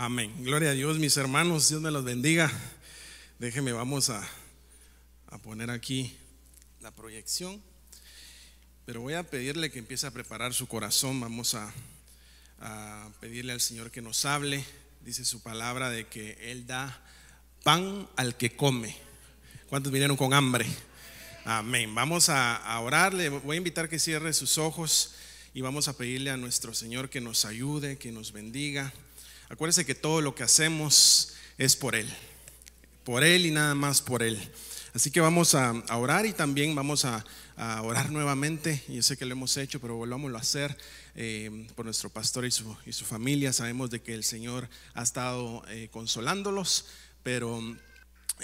Amén. Gloria a Dios, mis hermanos. Dios me los bendiga. Déjenme, vamos a poner aquí la proyección. Pero voy a pedirle que empiece a preparar su corazón. Vamos a pedirle al Señor que nos hable. Dice su palabra de que Él da pan al que come. ¿Cuántos vinieron con hambre? Amén. Vamos a orar. Le voy a invitar que cierre sus ojos y vamos a pedirle a nuestro Señor que nos ayude, que nos bendiga. Acuérdese que todo lo que hacemos es por Él y nada más por Él. Así que vamos a orar y también vamos a orar nuevamente. Yo sé que lo hemos hecho, pero volvámoslo a hacer por nuestro pastor y su familia. Sabemos de que el Señor ha estado consolándolos, pero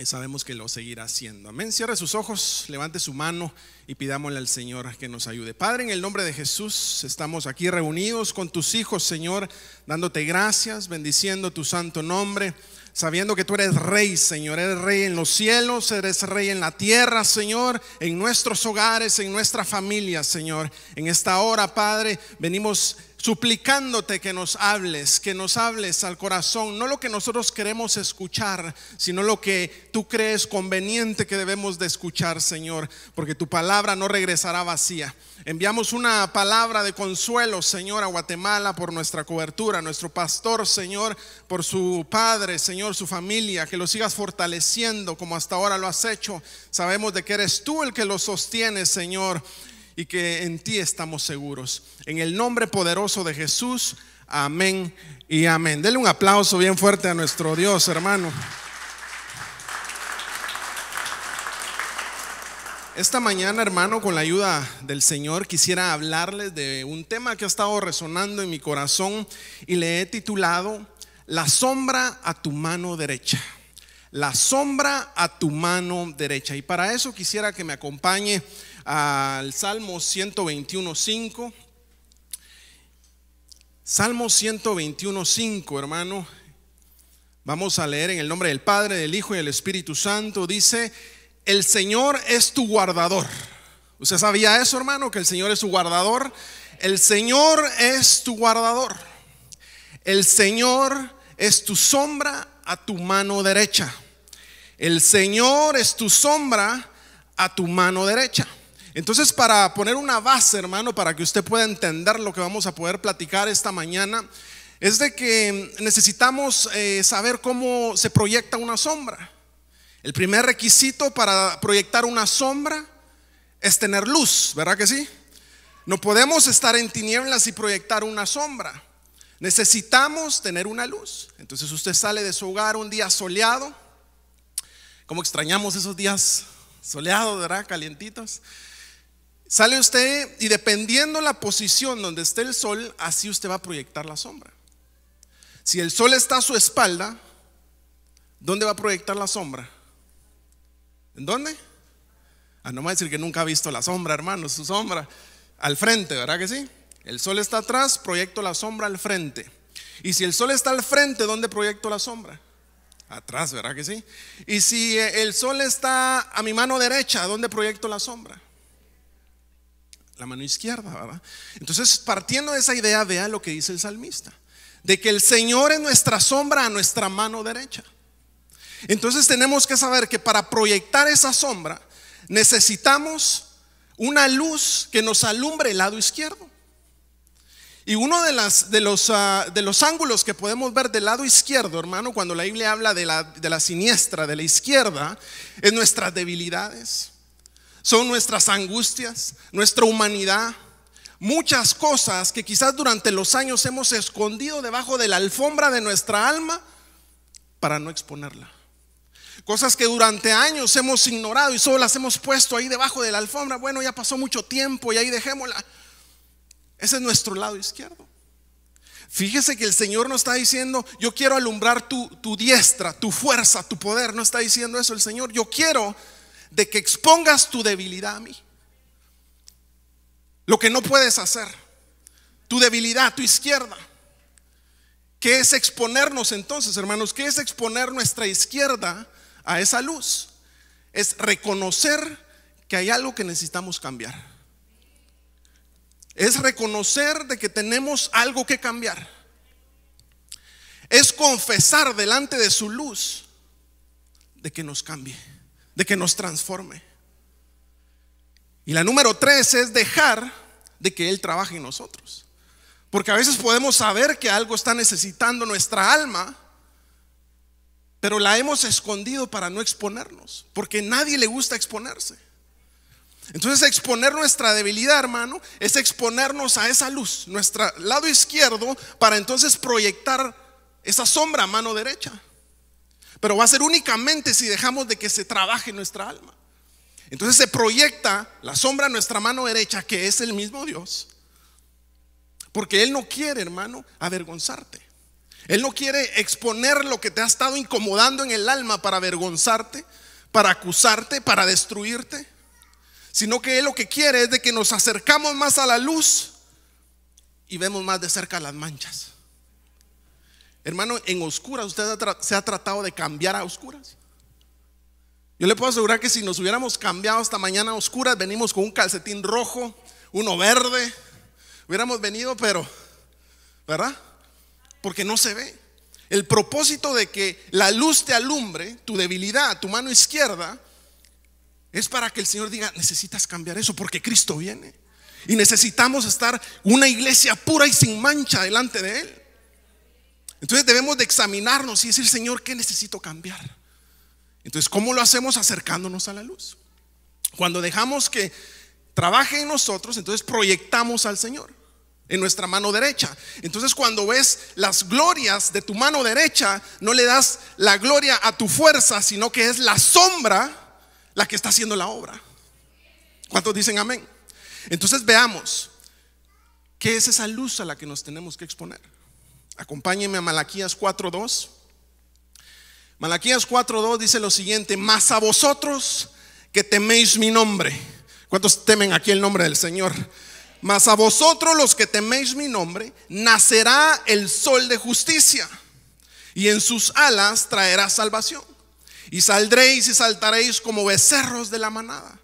sabemos que lo seguirá haciendo. Amén. Cierre sus ojos, levante su mano y pidámosle al Señor que nos ayude. Padre, en el nombre de Jesús, estamos aquí reunidos con tus hijos, Señor, dándote gracias, bendiciendo tu santo nombre, sabiendo que tú eres rey, Señor. Eres rey en los cielos, eres rey en la tierra, Señor, en nuestros hogares, en nuestra familia, Señor. En esta hora, Padre, venimos suplicándote que nos hables al corazón, no lo que nosotros queremos escuchar, sino lo que tú crees conveniente que debemos de escuchar, Señor, porque tu palabra no regresará vacía. Enviamos una palabra de consuelo, Señor, a Guatemala por nuestra cobertura, nuestro pastor, Señor, por su padre, Señor, su familia, que lo sigas fortaleciendo como hasta ahora lo has hecho. Sabemos de que eres tú el que lo sostiene, Señor, y que en ti estamos seguros. En el nombre poderoso de Jesús, amén y amén. Denle un aplauso bien fuerte a nuestro Dios, hermano. Esta mañana, hermano, con la ayuda del Señor, quisiera hablarles de un tema que ha estado resonando en mi corazón y le he titulado La sombra a tu mano derecha. La sombra a tu mano derecha. Y para eso quisiera que me acompañe al Salmo 121:5. Salmo 121:5, hermano. Vamos a leer en el nombre del Padre, del Hijo y del Espíritu Santo. Dice: el Señor es tu guardador. ¿Usted sabía eso, hermano? Que el Señor es su guardador. El Señor es tu guardador. El Señor es tu sombra a tu mano derecha. El Señor es tu sombra a tu mano derecha. Entonces, para poner una base, hermano, para que usted pueda entender lo que vamos a poder platicar esta mañana, es de que necesitamos saber cómo se proyecta una sombra. El primer requisito para proyectar una sombra es tener luz, ¿verdad que sí? No podemos estar en tinieblas y proyectar una sombra. Necesitamos tener una luz. Entonces usted sale de su hogar un día soleado. Como extrañamos esos días soleados, ¿verdad? Calientitos. Sale usted y dependiendo la posición donde esté el sol, así usted va a proyectar la sombra. Si el sol está a su espalda, ¿dónde va a proyectar la sombra? ¿En dónde? No me va a decir que nunca ha visto la sombra, hermano. Su sombra al frente, ¿verdad que sí? El sol está atrás, proyecto la sombra al frente. Y si el sol está al frente, ¿dónde proyecto la sombra? Atrás, ¿verdad que sí? Y si el sol está a mi mano derecha, ¿dónde proyecto la sombra? La mano izquierda, ¿verdad? Entonces, partiendo de esa idea, vea lo que dice el salmista, de que el Señor es nuestra sombra a nuestra mano derecha. Entonces tenemos que saber que para proyectar esa sombra necesitamos una luz que nos alumbre el lado izquierdo. Y uno de los ángulos que podemos ver del lado izquierdo, hermano, cuando la Biblia habla de la siniestra, de la izquierda, es nuestras debilidades, son nuestras angustias, nuestra humanidad, muchas cosas que quizás durante los años hemos escondido debajo de la alfombra de nuestra alma para no exponerla. Cosas que durante años hemos ignorado y solo las hemos puesto ahí debajo de la alfombra. Bueno, ya pasó mucho tiempo y ahí dejémosla. Ese es nuestro lado izquierdo. Fíjese que el Señor no está diciendo: yo quiero alumbrar tu diestra, tu fuerza, tu poder. No está diciendo eso el Señor. Yo quiero de que expongas tu debilidad a mí. Lo que no puedes hacer, tu debilidad, tu izquierda. ¿Qué es exponernos entonces, hermanos? ¿Qué es exponer nuestra izquierda a esa luz? Es reconocer que hay algo que necesitamos cambiar. Es reconocer de que tenemos algo que cambiar. es confesar delante de su luz de que nos cambie, de que nos transforme. Y la número 3 es dejar de que Él trabaje en nosotros. Porque a veces podemos saber que algo está necesitando nuestra alma, pero la hemos escondido para no exponernos, porque a nadie le gusta exponerse. Entonces exponer nuestra debilidad, hermano, es exponernos a esa luz, nuestro lado izquierdo, para entonces proyectar esa sombra a mano derecha. Pero va a ser únicamente si dejamos de que se trabaje nuestra alma. Entonces se proyecta la sombra a nuestra mano derecha, que es el mismo Dios, porque Él no quiere, hermano, avergonzarte. Él no quiere exponer lo que te ha estado incomodando en el alma para avergonzarte, para acusarte, para destruirte, sino que Él lo que quiere es de que nos acercamos más a la luz y vemos más de cerca las manchas. Hermano, en oscuras usted se ha tratado de cambiar a oscuras. Yo le puedo asegurar que si nos hubiéramos cambiado esta mañana a oscuras, venimos con un calcetín rojo, uno verde, hubiéramos venido, pero, ¿verdad? Porque no se ve. El propósito de que la luz te alumbre tu debilidad, tu mano izquierda, es para que el Señor diga: necesitas cambiar eso porque Cristo viene. Y necesitamos estar una iglesia pura y sin mancha delante de Él. Entonces debemos de examinarnos y decir: Señor, ¿qué necesito cambiar? Entonces, ¿cómo lo hacemos? Acercándonos a la luz. Cuando dejamos que trabaje en nosotros, entonces proyectamos al Señor en nuestra mano derecha. Entonces, cuando ves las glorias de tu mano derecha, no le das la gloria a tu fuerza, sino que es la sombra la que está haciendo la obra. ¿Cuántos dicen amén? Entonces veamos qué es esa luz a la que nos tenemos que exponer. Acompáñenme a Malaquías 4:2. Malaquías 4:2 dice lo siguiente: mas a vosotros que teméis mi nombre. ¿Cuántos temen aquí el nombre del Señor? Mas a vosotros los que teméis mi nombre, nacerá el sol de justicia, y en sus alas traerá salvación. Y saldréis y saltaréis como becerros de la manada.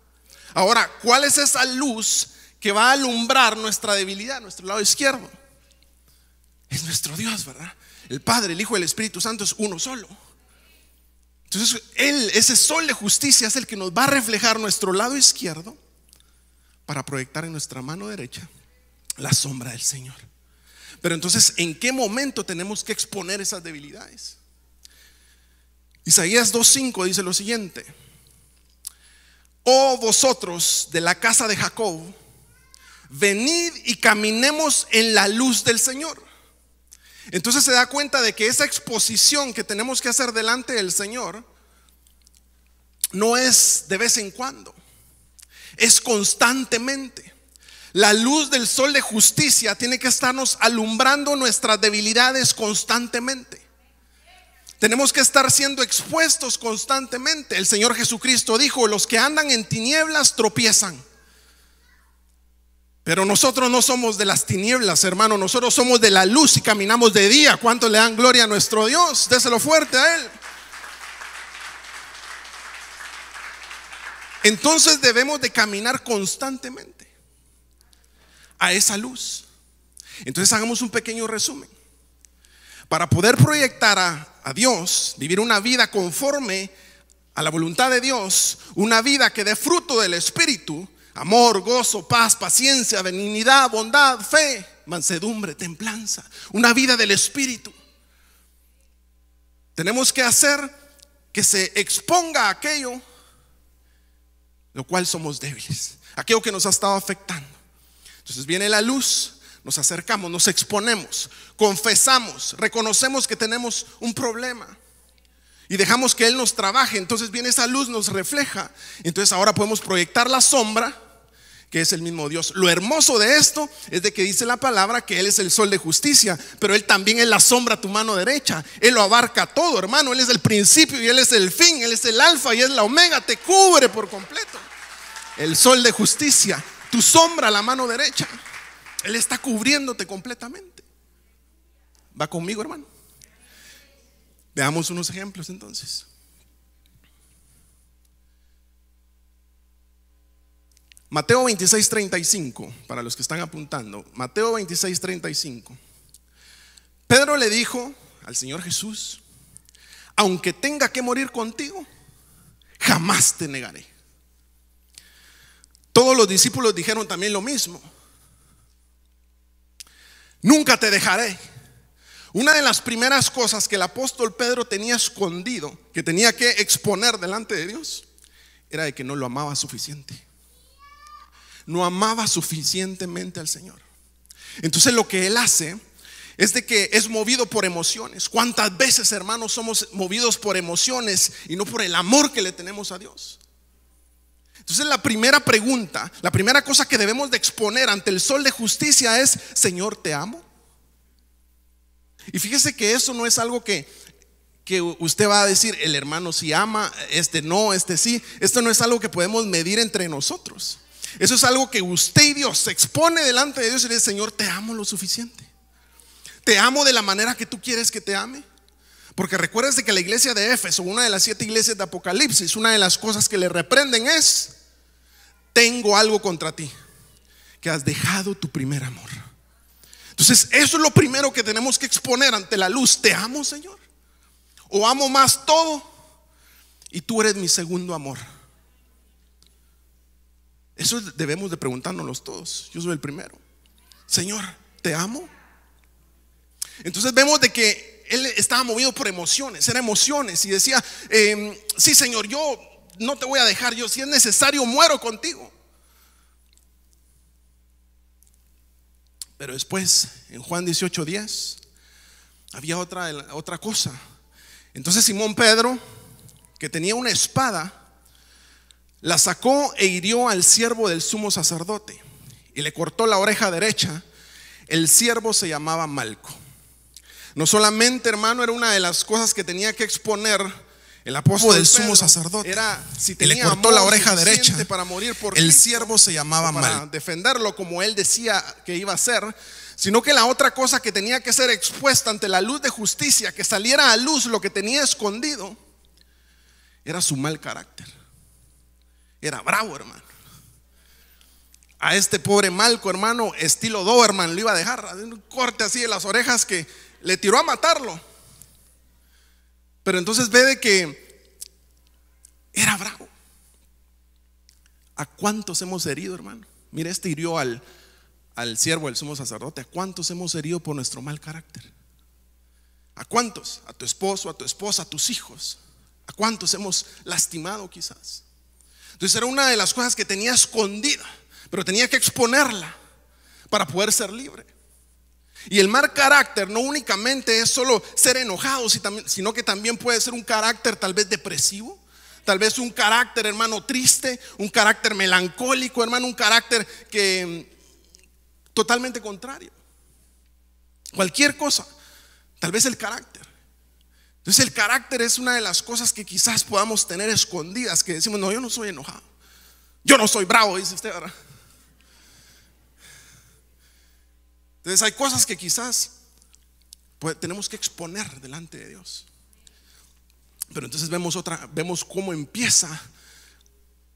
Ahora, ¿cuál es esa luz que va a alumbrar nuestra debilidad, nuestro lado izquierdo? Es nuestro Dios, ¿verdad? El Padre, el Hijo y el Espíritu Santo es uno solo. Entonces Él, ese sol de justicia, es el que nos va a reflejar nuestro lado izquierdo para proyectar en nuestra mano derecha la sombra del Señor. Pero entonces, ¿en qué momento tenemos que exponer esas debilidades? Isaías 2:5 dice lo siguiente: oh vosotros de la casa de Jacob, venid y caminemos en la luz del Señor. Entonces se da cuenta de que esa exposición que tenemos que hacer delante del Señor no es de vez en cuando, es constantemente. La luz del sol de justicia tiene que estarnos alumbrando nuestras debilidades constantemente. Tenemos que estar siendo expuestos constantemente. El Señor Jesucristo dijo: los que andan en tinieblas tropiezan. Pero nosotros no somos de las tinieblas, hermano. Nosotros somos de la luz y caminamos de día. ¿Cuánto le dan gloria a nuestro Dios? Déselo fuerte a Él. Entonces debemos de caminar constantemente a esa luz. Entonces hagamos un pequeño resumen. Para poder proyectar a Dios, vivir una vida conforme a la voluntad de Dios, una vida que dé fruto del Espíritu: amor, gozo, paz, paciencia, benignidad, bondad, fe, mansedumbre, templanza. Una vida del Espíritu. Tenemos que hacer que se exponga aquello lo cual somos débiles, aquello que nos ha estado afectando. Entonces viene la luz, nos acercamos, nos exponemos, confesamos, reconocemos que tenemos un problema y dejamos que Él nos trabaje. Entonces viene esa luz, nos refleja. Entonces ahora podemos proyectar la sombra, que es el mismo Dios. Lo hermoso de esto es de que dice la palabra que Él es el sol de justicia, pero Él también es la sombra a tu mano derecha. Él lo abarca todo, hermano. Él es el principio y Él es el fin. Él es el alfa y es la omega. Te cubre por completo. El sol de justicia, tu sombra a la mano derecha. Él está cubriéndote completamente. ¿Va conmigo, hermano? Veamos unos ejemplos entonces. Mateo 26:35, para los que están apuntando. Mateo 26:35. Pedro le dijo al Señor Jesús, aunque tenga que morir contigo, jamás te negaré. Todos los discípulos dijeron también lo mismo. Nunca te dejaré. Una de las primeras cosas que el apóstol Pedro tenía escondido, que tenía que exponer delante de Dios, era de que no lo amaba suficiente. No amaba suficientemente al Señor. Entonces lo que él hace es de que es movido por emociones. ¿Cuántas veces, hermanos, somos movidos por emociones y no por el amor que le tenemos a Dios? Entonces la primera pregunta, la primera cosa que debemos de exponer ante el sol de justicia es: Señor, ¿te amo? Y fíjese que eso no es algo que usted va a decir, el hermano sí ama, este no, este sí. Esto no es algo que podemos medir entre nosotros. Eso es algo que usted y Dios se expone delante de Dios y le dice: Señor, ¿te amo lo suficiente? ¿Te amo de la manera que tú quieres que te ame? Porque recuerdes que la iglesia de Éfeso, una de las 7 iglesias de Apocalipsis, una de las cosas que le reprenden es: tengo algo contra ti, que has dejado tu primer amor. Entonces eso es lo primero que tenemos que exponer ante la luz. ¿Te amo, Señor? ¿O amo más todo y tú eres mi segundo amor? Eso debemos de preguntárnoslos todos. Yo soy el primero. Señor, ¿te amo? Entonces vemos de que él estaba movido por emociones. Eran emociones y decía: sí, Señor, yo no te voy a dejar. Yo, si es necesario, muero contigo. Pero después, en Juan 18:10, había otra cosa. Entonces Simón Pedro, que tenía una espada, la sacó e hirió al siervo del sumo sacerdote y le cortó la oreja derecha. El siervo se llamaba Malco. No solamente, hermano, era una de las cosas que tenía que exponer el apóstol del sumo sacerdote, era si tenía, y le cortó la oreja derecha para morir por el Cristo, siervo se llamaba Malco, para defenderlo como él decía que iba a hacer. Sino que la otra cosa que tenía que ser expuesta ante la luz de justicia, que saliera a luz lo que tenía escondido, era su mal carácter. Era bravo, hermano. A este pobre Malco, hermano, estilo Doberman, lo iba a dejar un corte así de las orejas que le tiró a matarlo. Pero entonces ve de que era bravo. ¿A cuántos hemos herido, hermano? Mira, este hirió al siervo del sumo sacerdote. ¿A cuántos hemos herido por nuestro mal carácter? ¿A cuántos? A tu esposo, a tu esposa, a tus hijos. ¿A cuántos hemos lastimado quizás? Entonces era una de las cosas que tenía escondida, pero tenía que exponerla para poder ser libre. Y el mal carácter no únicamente es solo ser enojado, sino que también puede ser un carácter tal vez depresivo, tal vez un carácter, hermano, triste, un carácter melancólico, hermano, un carácter que totalmente contrario. Cualquier cosa, tal vez el carácter. Entonces el carácter es una de las cosas que quizás podamos tener escondidas, que decimos: no, yo no soy enojado, yo no soy bravo, dice usted, ¿verdad? Entonces hay cosas que quizás tenemos que exponer delante de Dios. Pero entonces vemos cómo empieza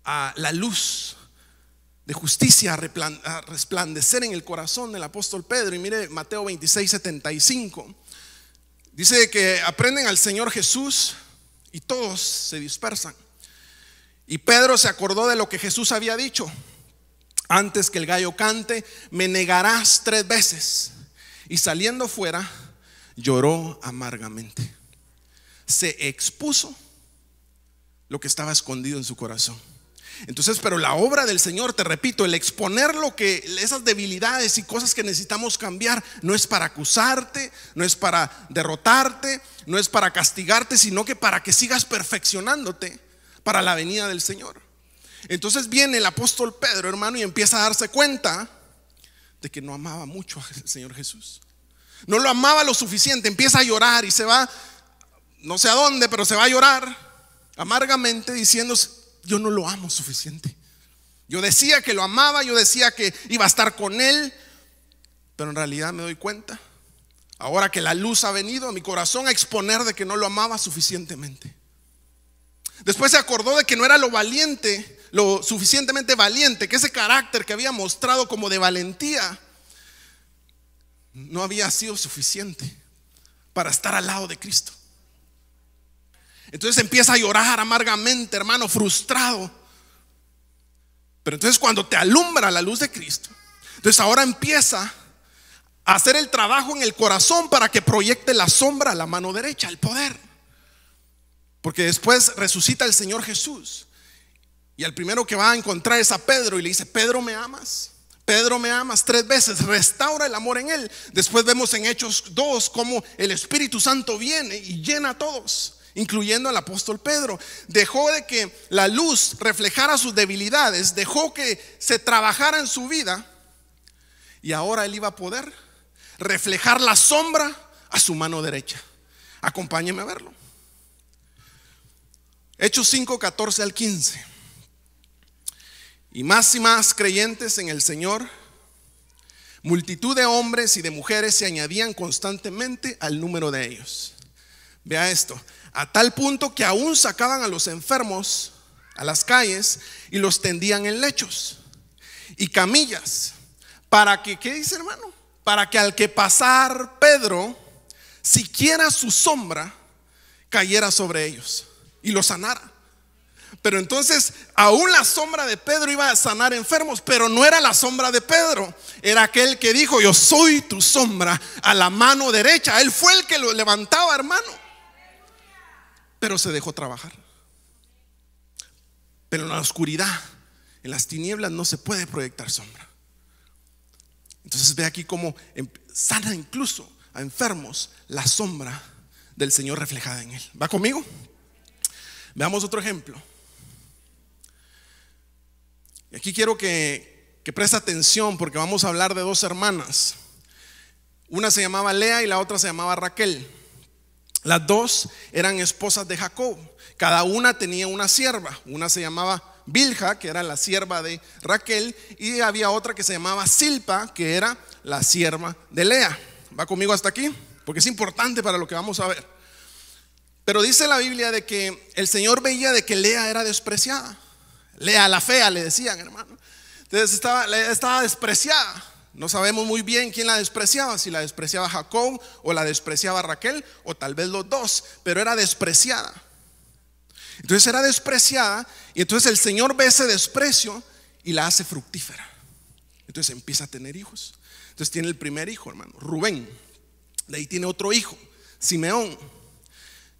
a la luz de justicia a resplandecer en el corazón del apóstol Pedro. Y mire Mateo 26:75. Dice que aprenden al Señor Jesús y todos se dispersan. Y Pedro se acordó de lo que Jesús había dicho: antes que el gallo cante, me negarás 3 veces. Y saliendo fuera, lloró amargamente. Se expuso lo que estaba escondido en su corazón. Entonces, pero la obra del Señor, te repito, el exponer esas debilidades y cosas que necesitamos cambiar, no es para acusarte, no es para derrotarte, no es para castigarte, sino que para que sigas perfeccionándote para la venida del Señor. Entonces viene el apóstol Pedro, hermano, y empieza a darse cuenta de que no amaba mucho al Señor Jesús. No lo amaba lo suficiente. Empieza a llorar y se va, no sé a dónde, pero se va a llorar amargamente diciendo: yo no lo amo suficiente. Yo decía que lo amaba, yo decía que iba a estar con él, pero en realidad me doy cuenta, ahora que la luz ha venido a mi corazón, a exponer de que no lo amaba suficientemente. Después se acordó de que no era lo suficientemente valiente, que ese carácter que había mostrado como de valentía no había sido suficiente para estar al lado de Cristo. Entonces empieza a llorar amargamente, hermano, frustrado. Pero entonces cuando te alumbra la luz de Cristo, entonces ahora empieza a hacer el trabajo en el corazón para que proyecte la sombra a la mano derecha, el poder. Porque después resucita el Señor Jesús, y el primero que va a encontrar es a Pedro y le dice: Pedro, ¿me amas? Pedro, ¿me amas? 3 veces restaura el amor en él. Después vemos en Hechos 2 cómo el Espíritu Santo viene y llena a todos, incluyendo al apóstol Pedro. Dejó de que la luz reflejara sus debilidades, dejó que se trabajara en su vida, y ahora él iba a poder reflejar la sombra a su mano derecha. Acompáñeme a verlo. Hechos 5, 14 al 15. Y más creyentes en el Señor, multitud de hombres y de mujeres se añadían constantemente al número de ellos. Vea esto: a tal punto que aún sacaban a los enfermos a las calles y los tendían en lechos y camillas, para que, ¿qué dice, hermano? Para que al que pasar Pedro, siquiera su sombra cayera sobre ellos y los sanara. Pero entonces aún la sombra de Pedro iba a sanar enfermos, pero no era la sombra de Pedro, era aquel que dijo: yo soy tu sombra a la mano derecha. Él fue el que lo levantaba, hermano. Pero se dejó trabajar. Pero en la oscuridad, en las tinieblas, no se puede proyectar sombra. Entonces ve aquí cómo sana incluso a enfermos la sombra del Señor reflejada en él. ¿Va conmigo? Veamos otro ejemplo. Y aquí quiero que preste atención, porque vamos a hablar de 2 hermanas. Una se llamaba Lea y la otra se llamaba Raquel. Las 2 eran esposas de Jacob. Cada una tenía una sierva. Una se llamaba Bilha, que era la sierva de Raquel, y había otra que se llamaba Silpa, que era la sierva de Lea. ¿Va conmigo hasta aquí? Porque es importante para lo que vamos a ver. Pero dice la Biblia de que el Señor veía de que Lea era despreciada. Lea la fea, le decían, hermano. Entonces estaba despreciada. No sabemos muy bien quién la despreciaba, si la despreciaba Jacob o la despreciaba Raquel, o tal vez los 2, pero era despreciada. Entonces era despreciada, y entonces el Señor ve ese desprecio y la hace fructífera. Entonces empieza a tener hijos. Entonces tiene el primer hijo, hermano, Rubén. De ahí tiene otro hijo, Simeón.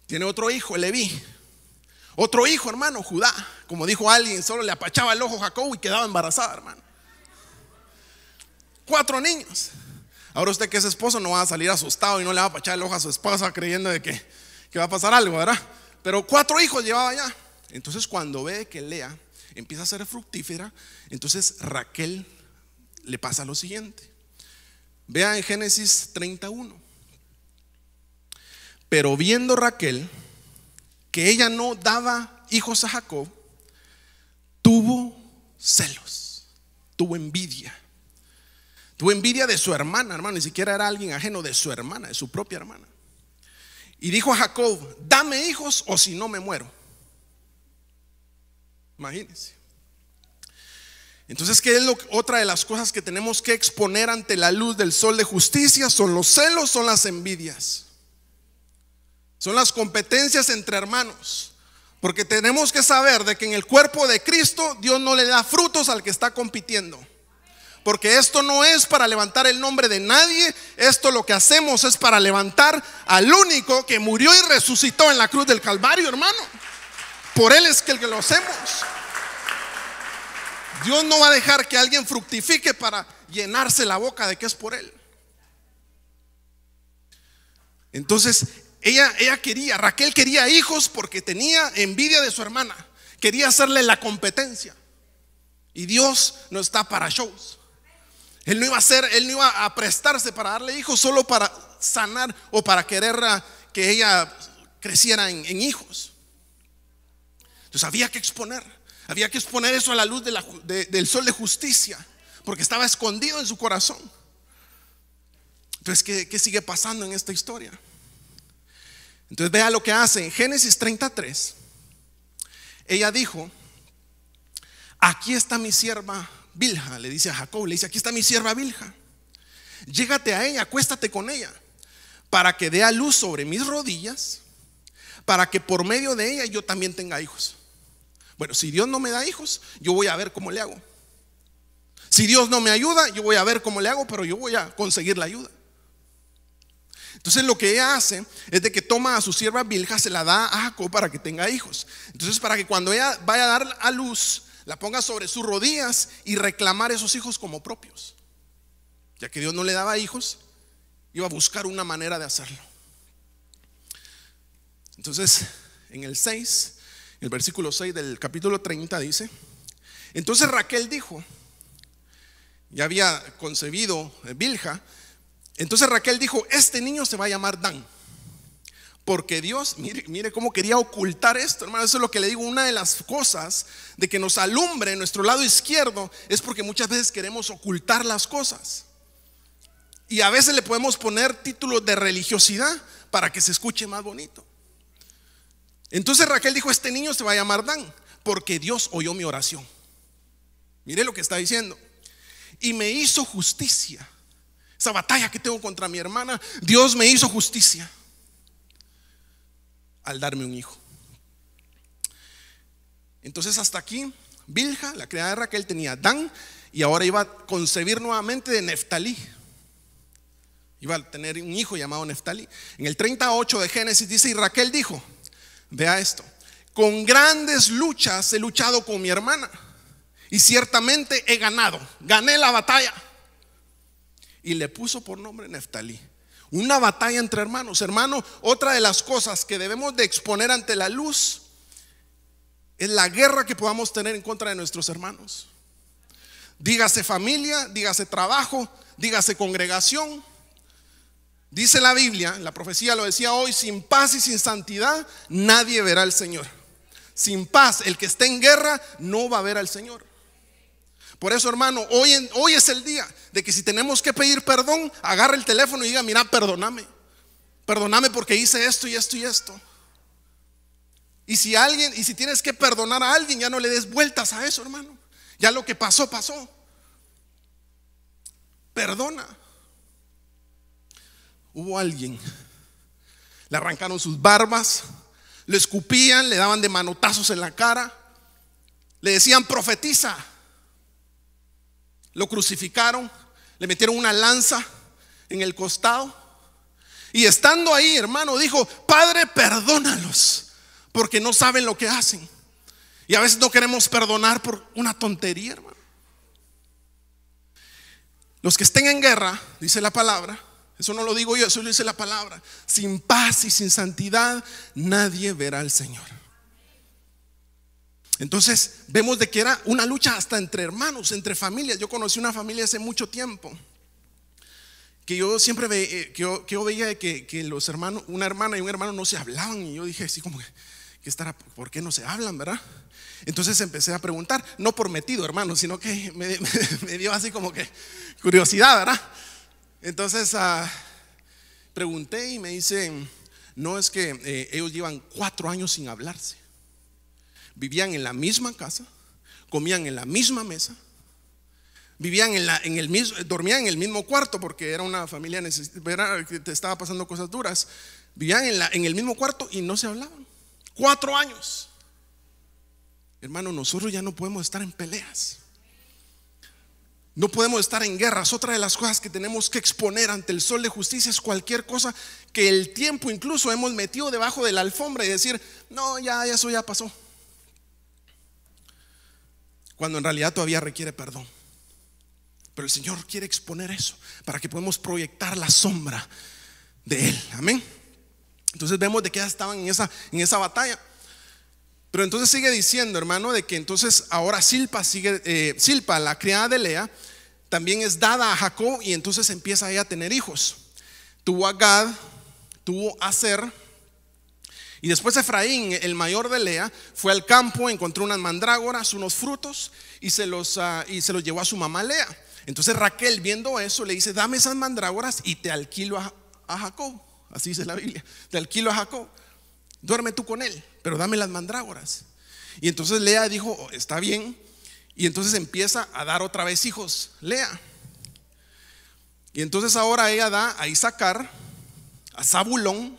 Tiene otro hijo, Leví. Otro hijo, hermano, Judá. Como dijo alguien, solo le apachaba el ojo a Jacob y quedaba embarazada, hermano. 4 niños. Ahora usted, que es esposo, no va a salir asustado y no le va a apachar el ojo a su esposa creyendo de que va a pasar algo, ¿verdad? Pero 4 hijos llevaba ya. Entonces cuando ve que Lea empieza a ser fructífera, entonces Raquel le pasa lo siguiente. Vea en Génesis 31. Pero viendo Raquel que ella no daba hijos a Jacob, tuvo celos, tuvo envidia. Tuvo envidia de su hermana, hermano. Ni siquiera era alguien ajeno, de su hermana, de su propia hermana. Y dijo a Jacob: dame hijos o si no me muero. Imagínense. Entonces, ¿qué es otra de las cosas que tenemos que exponer ante la luz del sol de justicia? Son los celos, son las envidias. Son las competencias entre hermanos. Porque tenemos que saber de que en el cuerpo de Cristo Dios no le da frutos al que está compitiendo. Porque esto no es para levantar el nombre de nadie. Esto lo que hacemos es para levantar al único que murió y resucitó en la cruz del Calvario, hermano. Por él es que lo hacemos. Dios no va a dejar que alguien fructifique para llenarse la boca de que es por él. Entonces Raquel quería hijos porque tenía envidia de su hermana. Quería hacerle la competencia. Y Dios no está para shows. Él no iba a prestarse para darle hijos solo para sanar o para querer que ella creciera en hijos. Entonces había que exponer eso a la luz del sol de justicia, porque estaba escondido en su corazón. Entonces, ¿qué sigue pasando en esta historia? Entonces vea lo que hace en Génesis 33. Ella dijo: aquí está mi sierva Bilha. Le dice a Jacob, le dice: aquí está mi sierva Bilha, llégate a ella, acuéstate con ella, para que dé a luz sobre mis rodillas, para que por medio de ella yo también tenga hijos. Bueno, si Dios no me da hijos, yo voy a ver cómo le hago. Si Dios no me ayuda, yo voy a ver cómo le hago, pero yo voy a conseguir la ayuda. Entonces lo que ella hace es de que toma a su sierva Bilha, se la da a Jacob para que tenga hijos. Entonces para que cuando ella vaya a dar a luz, la ponga sobre sus rodillas y reclamar esos hijos como propios. Ya que Dios no le daba hijos, iba a buscar una manera de hacerlo. Entonces en el 6, el versículo 6 del capítulo 30 dice: entonces Raquel dijo, ya había concebido Bilha. Entonces Raquel dijo: este niño se va a llamar Dan, porque Dios, mire cómo quería ocultar esto, hermano. Eso es lo que le digo, una de las cosas de que nos alumbre en nuestro lado izquierdo es porque muchas veces queremos ocultar las cosas. Y a veces le podemos poner títulos de religiosidad para que se escuche más bonito. Entonces Raquel dijo: este niño se va a llamar Dan, porque Dios oyó mi oración. Mire lo que está diciendo: y me hizo justicia. Esa batalla que tengo contra mi hermana, Dios me hizo justicia al darme un hijo. Entonces hasta aquí Bilha, la criada de Raquel, tenía Dan, y ahora iba a concebir nuevamente de Neftalí. Iba a tener un hijo llamado Neftalí. En el 38 de Génesis dice: y Raquel dijo, vea esto, con grandes luchas he luchado con mi hermana, y ciertamente he ganado, gané la batalla. Y le puso por nombre Neftalí. Una batalla entre hermanos. Hermano, otra de las cosas que debemos de exponer ante la luz es la guerra que podamos tener en contra de nuestros hermanos. Dígase familia, dígase trabajo, dígase congregación. Dice la Biblia, la profecía lo decía hoy: sin paz y sin santidad nadie verá al Señor. Sin paz, el que esté en guerra no va a ver al Señor. Por eso, hermano, hoy es el día de que si tenemos que pedir perdón, agarre el teléfono y diga: mira, perdóname porque hice esto y esto y esto. Y si tienes que perdonar a alguien, ya no le des vueltas a eso, hermano. Ya lo que pasó, pasó. Perdona. Hubo alguien, le arrancaron sus barbas, le escupían, le daban de manotazos en la cara, le decían: profetiza. Lo crucificaron, le metieron una lanza en el costado, y estando ahí, hermano, dijo: Padre, perdónalos, porque no saben lo que hacen. Y a veces no queremos perdonar por una tontería, hermano. Los que estén en guerra, dice la palabra, eso no lo digo yo, eso lo dice la palabra: sin paz y sin santidad nadie verá al Señor. Entonces vemos de que era una lucha hasta entre hermanos, entre familias. Yo conocí una familia hace mucho tiempo que yo siempre veía que los hermanos, una hermana y un hermano, no se hablaban. Y yo dije así como que ¿por qué no se hablan, verdad? Entonces empecé a preguntar, no por metido, hermano, sino que me dio así como que curiosidad, ¿verdad? Entonces pregunté y me dicen: no, es que ellos llevan 4 años sin hablarse. Vivían en la misma casa, comían en la misma mesa, vivían dormían en el mismo cuarto, porque era una familia que te estaba pasando cosas duras. Vivían en el mismo cuarto y no se hablaban. 4 años. Hermano, nosotros ya no podemos estar en peleas, no podemos estar en guerras. Otra de las cosas que tenemos que exponer ante el sol de justicia es cualquier cosa que el tiempo incluso hemos metido debajo de la alfombra y decir: no, ya eso ya pasó, cuando en realidad todavía requiere perdón. Pero el Señor quiere exponer eso para que podamos proyectar la sombra de Él. Amén. Entonces vemos de que ya estaban en esa batalla. Pero entonces sigue diciendo, hermano, de que entonces ahora Silpa, la criada de Lea, también es dada a Jacob, y entonces empieza ella a tener hijos. Tuvo a Gad, tuvo a Aser. Y después Efraín, el mayor de Lea, fue al campo, encontró unas mandrágoras, unos frutos, y se los llevó a su mamá Lea. Entonces Raquel, viendo eso, le dice: dame esas mandrágoras y te alquilo a Jacob. Así dice la Biblia: te alquilo a Jacob, duerme tú con él, pero dame las mandrágoras. Y entonces Lea dijo: está bien. Y entonces empieza a dar otra vez hijos Lea. Y entonces ahora ella da a Isaacar, a Zabulón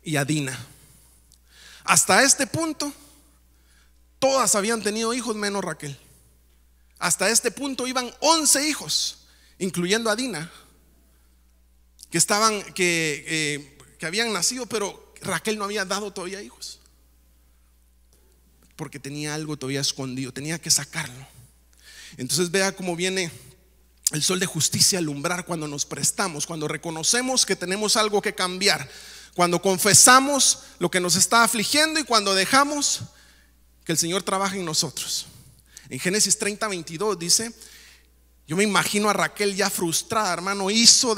y a Dina. Hasta este punto todas habían tenido hijos menos Raquel. Hasta este punto iban 11 hijos, incluyendo a Dina, que habían nacido, pero Raquel no había dado todavía hijos, porque tenía algo todavía escondido, tenía que sacarlo. Entonces vea cómo viene el sol de justicia a alumbrar cuando nos prestamos, cuando reconocemos que tenemos algo que cambiar, cuando confesamos lo que nos está afligiendo y cuando dejamos que el Señor trabaje en nosotros. En Génesis 30:22 dice: yo me imagino a Raquel ya frustrada, hermano, hizo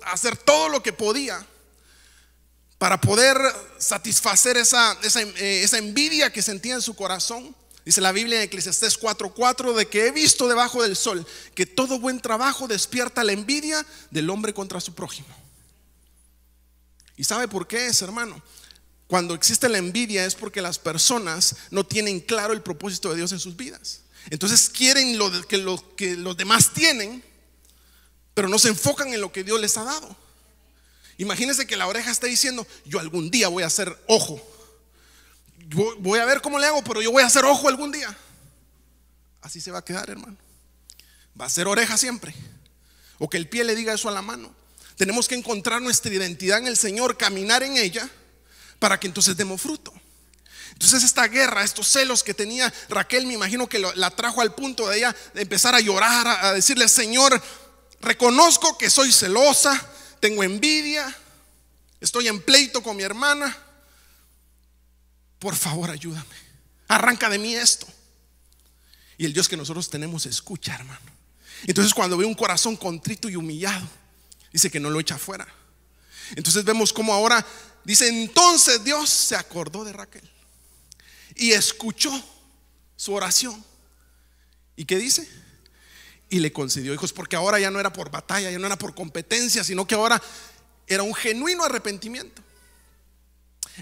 hacer todo lo que podía para poder satisfacer esa envidia que sentía en su corazón. Dice la Biblia en Eclesiastés 4:4 de que he visto debajo del sol que todo buen trabajo despierta la envidia del hombre contra su prójimo. ¿Y sabe por qué es, hermano? Cuando existe la envidia es porque las personas no tienen claro el propósito de Dios en sus vidas. Entonces quieren lo que los demás tienen, pero no se enfocan en lo que Dios les ha dado. Imagínense que la oreja está diciendo: yo algún día voy a ser ojo, voy a ver cómo le hago, pero yo voy a ser ojo algún día. Así se va a quedar, hermano. Va a ser oreja siempre. O que el pie le diga eso a la mano. Tenemos que encontrar nuestra identidad en el Señor, caminar en ella, para que entonces demos fruto. Entonces esta guerra, estos celos que tenía Raquel, me imagino que la trajo al punto de ella de empezar a llorar, a decirle: Señor, reconozco que soy celosa, tengo envidia, estoy en pleito con mi hermana, por favor ayúdame, arranca de mí esto. Y el Dios que nosotros tenemos escucha, hermano. Entonces cuando ve un corazón contrito y humillado, dice que no lo echa fuera. Entonces vemos cómo ahora dice: entonces Dios se acordó de Raquel y escuchó su oración. ¿Y qué dice? Y le concedió hijos, porque ahora ya no era por batalla, ya no era por competencia, sino que ahora era un genuino arrepentimiento.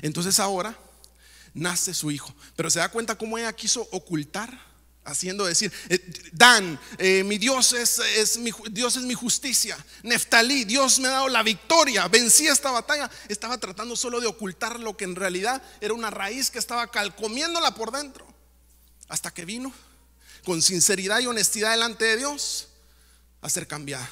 Entonces ahora nace su hijo. Pero se da cuenta cómo ella quiso ocultar, haciendo decir: Dan, mi Dios es mi justicia. Neftalí, Dios me ha dado la victoria, vencí esta batalla. Estaba tratando solo de ocultar lo que en realidad era una raíz que estaba calcomiéndola por dentro, hasta que vino con sinceridad y honestidad delante de Dios a ser cambiada.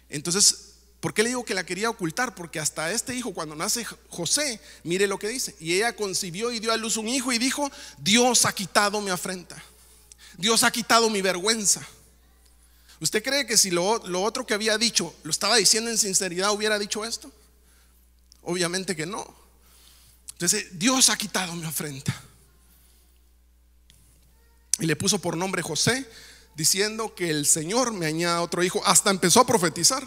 Entonces, ¿por qué le digo que la quería ocultar? Porque hasta este hijo, cuando nace José, mire lo que dice: y ella concibió y dio a luz un hijo y dijo: Dios ha quitado mi afrenta, Dios ha quitado mi vergüenza. ¿Usted cree que si lo otro que había dicho lo estaba diciendo en sinceridad hubiera dicho esto? Obviamente que no. Entonces, Dios ha quitado mi afrenta. Y le puso por nombre José, diciendo que el Señor me añada otro hijo. Hasta empezó a profetizar.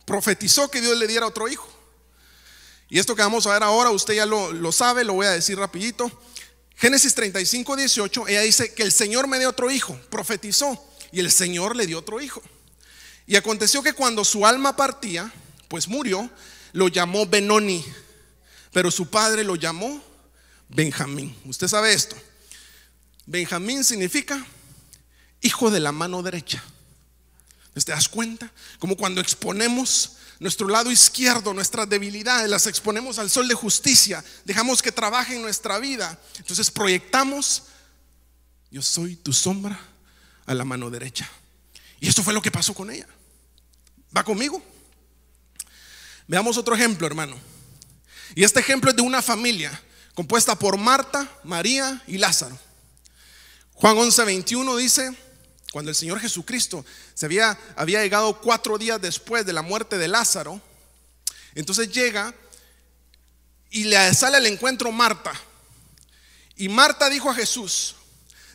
Profetizó que Dios le diera otro hijo. Y esto que vamos a ver ahora, usted ya lo sabe, lo voy a decir rapidito. Génesis 35:18, ella dice que el Señor me dio otro hijo. Profetizó y el Señor le dio otro hijo. Y aconteció que cuando su alma partía, pues murió, lo llamó Benoni, pero su padre lo llamó Benjamín. Usted sabe esto. Benjamín significa hijo de la mano derecha. ¿Te das cuenta? Como cuando exponemos nuestro lado izquierdo, nuestras debilidades, las exponemos al sol de justicia, dejamos que trabaje en nuestra vida. Entonces proyectamos: yo soy tu sombra a la mano derecha. Y esto fue lo que pasó con ella. ¿Va conmigo? Veamos otro ejemplo, hermano. Y este ejemplo es de una familia compuesta por Marta, María y Lázaro. Juan 11:21 dice: cuando el Señor Jesucristo había llegado 4 días después de la muerte de Lázaro, entonces llega y le sale al encuentro Marta. Y Marta dijo a Jesús: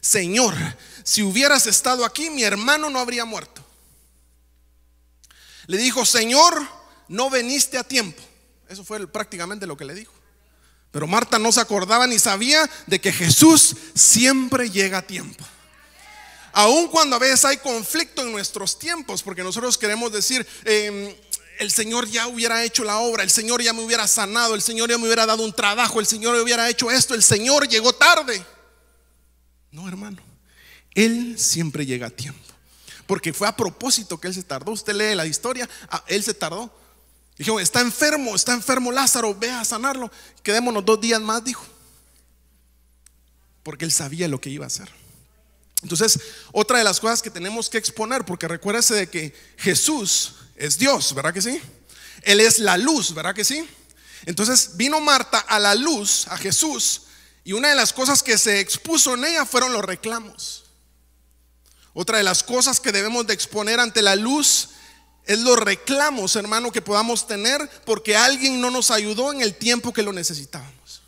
Señor, si hubieras estado aquí, mi hermano no habría muerto. Le dijo: Señor, no viniste a tiempo. Eso fue prácticamente lo que le dijo. Pero Marta no se acordaba ni sabía de que Jesús siempre llega a tiempo. Aun cuando a veces hay conflicto en nuestros tiempos, porque nosotros queremos decir: el Señor ya hubiera hecho la obra, el Señor ya me hubiera sanado, el Señor ya me hubiera dado un trabajo, el Señor hubiera hecho esto, el Señor llegó tarde. No, hermano, Él siempre llega a tiempo, porque fue a propósito que Él se tardó. Usted lee la historia, Él se tardó Dijo, está enfermo Lázaro, ve a sanarlo. Quedémonos 2 días más, dijo. Porque él sabía lo que iba a hacer. Entonces, otra de las cosas que tenemos que exponer, porque recuérdese de que Jesús es Dios, ¿verdad que sí? Él es la luz, ¿verdad que sí? Entonces vino Marta a la luz, a Jesús, y una de las cosas que se expuso en ella fueron los reclamos. Otra de las cosas que debemos de exponer ante la luz es los reclamos, hermano, que podamos tener porque alguien no nos ayudó en el tiempo que lo necesitábamos.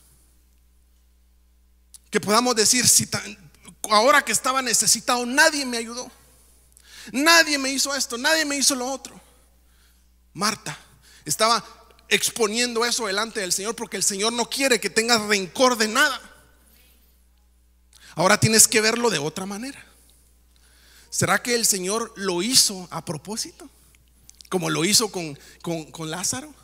Que podamos decir, si ahora que estaba necesitado, nadie me ayudó, nadie me hizo esto, nadie me hizo lo otro. Marta estaba exponiendo eso delante del Señor porque el Señor no quiere que tengas rencor de nada. Ahora tienes que verlo de otra manera. ¿Será que el Señor lo hizo a propósito? Como lo hizo con Lázaro.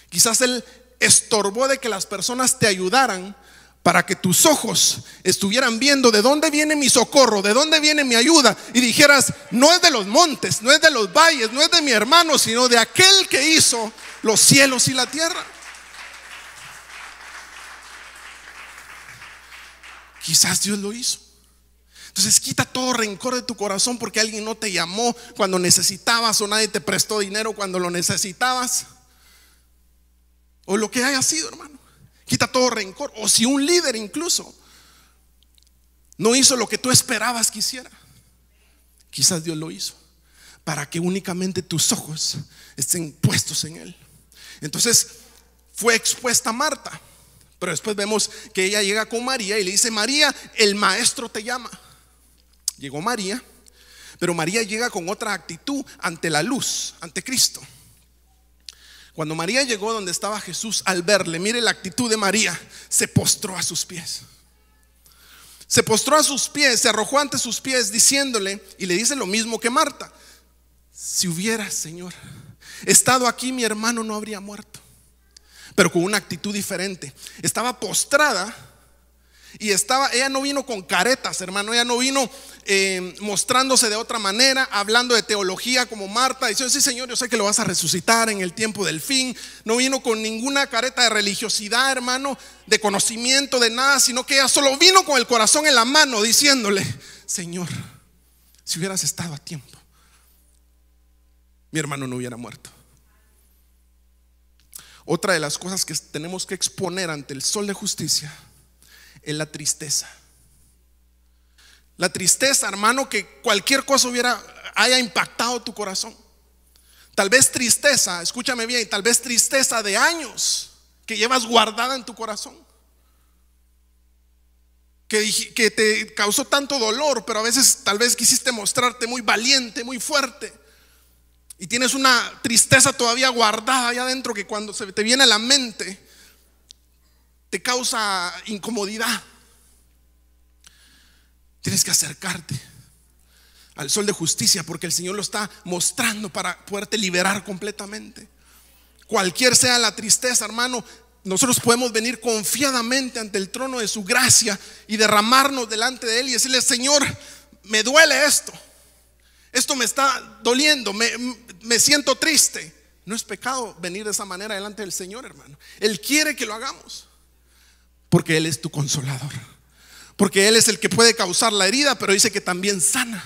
Quizás Él estorbó de que las personas te ayudaran para que tus ojos estuvieran viendo de dónde viene mi socorro, de dónde viene mi ayuda, y dijeras, no es de los montes, no es de los valles, no es de mi hermano, sino de aquel que hizo los cielos y la tierra. Quizás Dios lo hizo. Entonces quita todo rencor de tu corazón porque alguien no te llamó cuando necesitabas, o nadie te prestó dinero cuando lo necesitabas, o lo que haya sido, hermano. Quita todo rencor. O si un líder incluso no hizo lo que tú esperabas que hiciera, quizás Dios lo hizo para que únicamente tus ojos estén puestos en Él. Entonces fue expuesta Marta, pero después vemos que ella llega con María y le dice, María, el maestro te llama. Llegó María, pero María llega con otra actitud ante la luz, ante Cristo. Cuando María llegó donde estaba Jesús, al verle, mire la actitud de María, se postró a sus pies. Se postró a sus pies, se arrojó ante sus pies diciéndole, y le dice lo mismo que Marta, si hubieras, Señor, estado aquí, mi hermano no habría muerto. Pero con una actitud diferente. Estaba postrada y ella no vino con caretas, hermano. Ella no vino mostrándose de otra manera, hablando de teología como Marta, diciendo, sí, Señor, yo sé que lo vas a resucitar en el tiempo del fin. No vino con ninguna careta de religiosidad, hermano, de conocimiento, de nada, sino que ella solo vino con el corazón en la mano diciéndole, Señor, si hubieras estado a tiempo, mi hermano no hubiera muerto. Otra de las cosas que tenemos que exponer ante el sol de justicia es la tristeza. La tristeza, hermano, que cualquier cosa haya impactado tu corazón. Tal vez tristeza, escúchame bien, tal vez tristeza de años que llevas guardada en tu corazón, que te causó tanto dolor, pero a veces tal vez quisiste mostrarte muy valiente, muy fuerte, y tienes una tristeza todavía guardada allá adentro que cuando se te viene a la mente te causa incomodidad. Tienes que acercarte al sol de justicia porque el Señor lo está mostrando para poderte liberar completamente. Cualquier sea la tristeza, hermano, nosotros podemos venir confiadamente ante el trono de su gracia y derramarnos delante de Él y decirle, Señor, me duele esto me está doliendo, me siento triste. No es pecado venir de esa manera delante del Señor, hermano. Él quiere que lo hagamos porque Él es tu consolador, porque Él es el que puede causar la herida, pero dice que también sana.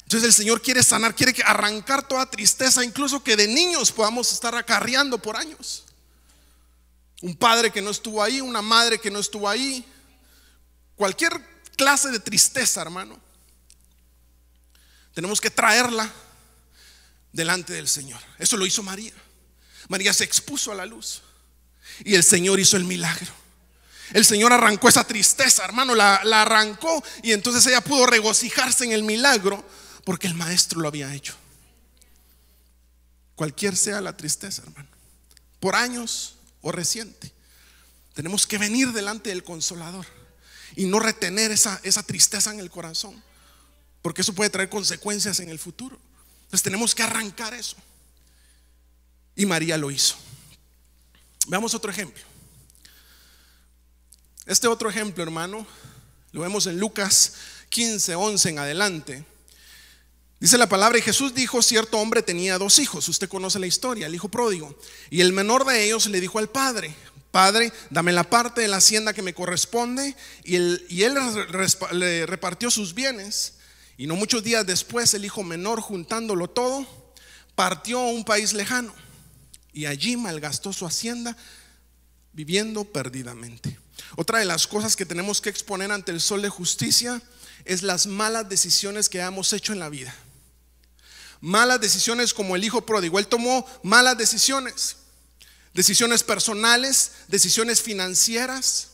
Entonces el Señor quiere sanar, quiere arrancar toda tristeza, incluso que de niños podamos estar acarreando por años. Un padre que no estuvo ahí, una madre que no estuvo ahí, cualquier clase de tristeza, hermano, tenemos que traerla delante del Señor. Eso lo hizo María. María se expuso a la luz y el Señor hizo el milagro. El Señor arrancó esa tristeza, hermano, la arrancó, y entonces ella pudo regocijarse en el milagro porque el maestro lo había hecho. Cualquier sea la tristeza, hermano, por años o reciente, tenemos que venir delante del Consolador y no retener esa tristeza en el corazón, porque eso puede traer consecuencias en el futuro. Entonces tenemos que arrancar eso. Y María lo hizo. Veamos otro ejemplo. Este otro ejemplo, hermano, lo vemos en Lucas 15:11 en adelante. Dice la palabra: y Jesús dijo: cierto hombre tenía 2 hijos. Usted conoce la historia, el hijo pródigo. Y el menor de ellos le dijo al padre: Padre, dame la parte de la hacienda que me corresponde. Y él le repartió sus bienes. Y no muchos días después, el hijo menor, juntándolo todo, partió a un país lejano, y allí malgastó su hacienda viviendo perdidamente. Otra de las cosas que tenemos que exponer ante el sol de justicia es las malas decisiones que hemos hecho en la vida. Malas decisiones como el hijo pródigo. Él tomó malas decisiones. Decisiones personales, decisiones financieras.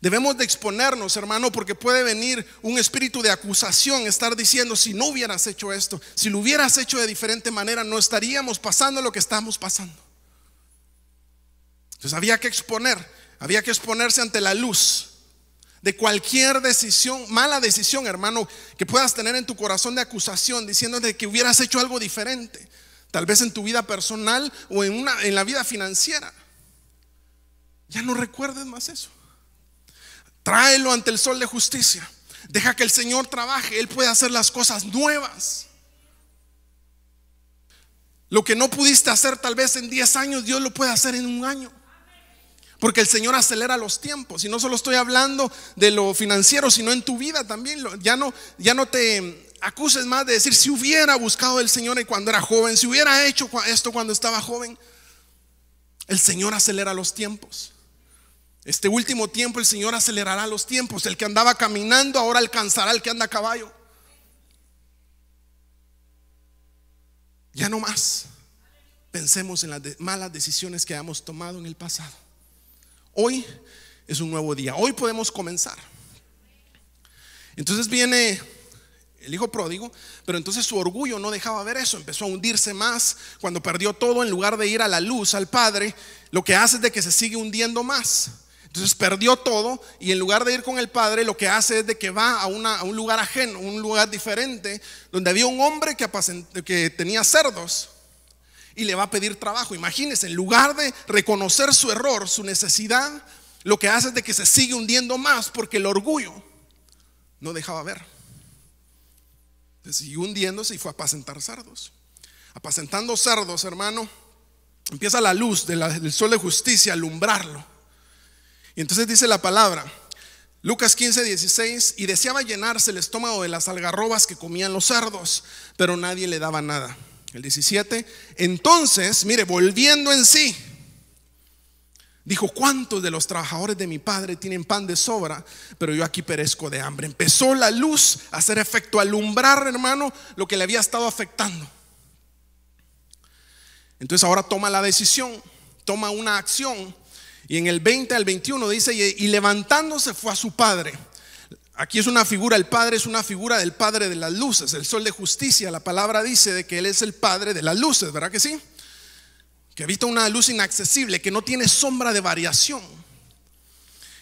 Debemos de exponernos, hermano, porque puede venir un espíritu de acusación, estar diciendo: si no hubieras hecho esto, si lo hubieras hecho de diferente manera, no estaríamos pasando lo que estamos pasando. Entonces había que exponerse ante la luz de cualquier decisión, mala decisión, hermano, que puedas tener en tu corazón de acusación, diciéndote que hubieras hecho algo diferente, tal vez en tu vida personal o en la vida financiera. Ya no recuerdes más eso. Tráelo ante el sol de justicia. Deja que el Señor trabaje. Él puede hacer las cosas nuevas. Lo que no pudiste hacer tal vez en 10 años, Dios lo puede hacer en 1 año. Porque el Señor acelera los tiempos. Y no solo estoy hablando de lo financiero, sino en tu vida también. Ya no te acuses más de decir: si hubiera buscado al Señor cuando era joven, si hubiera hecho esto cuando estaba joven. El Señor acelera los tiempos. Este último tiempo el Señor acelerará los tiempos. El que andaba caminando ahora alcanzará al que anda a caballo. Ya no más pensemos en las malas decisiones que hemos tomado en el pasado. Hoy es un nuevo día. Hoy podemos comenzar. Entonces viene el hijo pródigo, pero entonces su orgullo no dejaba ver eso. Empezó a hundirse más. Cuando perdió todo, en lugar de ir a la luz, al Padre, lo que hace es de que se sigue hundiendo más. Entonces perdió todo, y en lugar de ir con el Padre, lo que hace es de que va a un lugar ajeno, un lugar diferente, donde había un hombre que tenía cerdos, y le va a pedir trabajo. Imagínense, en lugar de reconocer su error, su necesidad, lo que hace es de que se sigue hundiendo más, porque el orgullo no dejaba ver. Se siguió hundiéndose y fue a apacentar cerdos. Apacentando cerdos, hermano, empieza la luz del sol de justicia a alumbrarlo. Y entonces dice la palabra, Lucas 15:16: y deseaba llenarse el estómago de las algarrobas que comían los cerdos, pero nadie le daba nada. El 17: entonces, mire, volviendo en sí, dijo: ¿cuántos de los trabajadores de mi padre tienen pan de sobra, pero yo aquí perezco de hambre? Empezó la luz a hacer efecto, a alumbrar, hermano, lo que le había estado afectando. Entonces ahora toma la decisión, toma una acción. Y en el 20 al 21 dice: y levantándose fue a su padre. Aquí es una figura, el Padre es una figura del Padre de las luces, el sol de justicia. La palabra dice de que Él es el Padre de las luces, ¿verdad que sí? Que habita una luz inaccesible, que no tiene sombra de variación.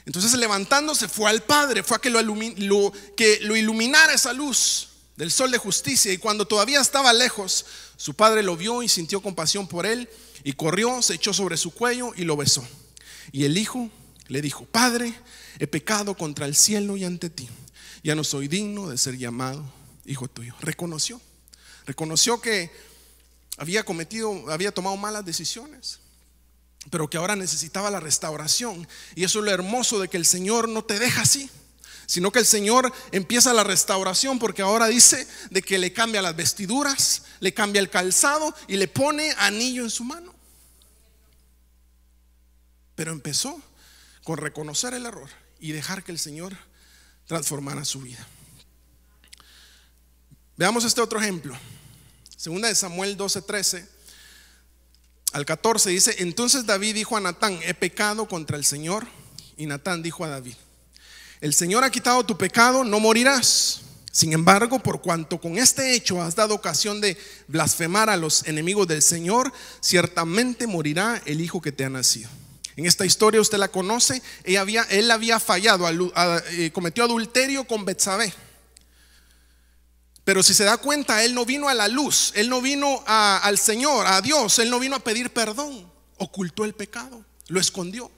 Entonces, levantándose fue al Padre, fue a que lo iluminara esa luz del sol de justicia. Y cuando todavía estaba lejos, su padre lo vio y sintió compasión por él, y corrió, se echó sobre su cuello y lo besó. Y el hijo le dijo: Padre, he pecado contra el cielo y ante ti, ya no soy digno de ser llamado hijo tuyo. Reconoció que había tomado malas decisiones, pero que ahora necesitaba la restauración. Y eso es lo hermoso de que el Señor no te deja así, sino que el Señor empieza la restauración, porque ahora dice de que le cambia las vestiduras, le cambia el calzado y le pone anillo en su mano. Pero empezó con reconocer el error y dejar que el Señor transformara su vida. Veamos este otro ejemplo. Segunda de Samuel 12:13 al 14 dice: entonces David dijo a Natán: he pecado contra el Señor. Y Natán dijo a David: el Señor ha quitado tu pecado, no morirás. Sin embargo, por cuanto con este hecho has dado ocasión de blasfemar a los enemigos del Señor, ciertamente morirá el hijo que te ha nacido. En esta historia usted la conoce. Él había fallado, cometió adulterio con Betsabé. Pero si se da cuenta, él no vino a la luz, él no vino al Señor, a Dios, él no vino a pedir perdón. Ocultó el pecado, lo escondió.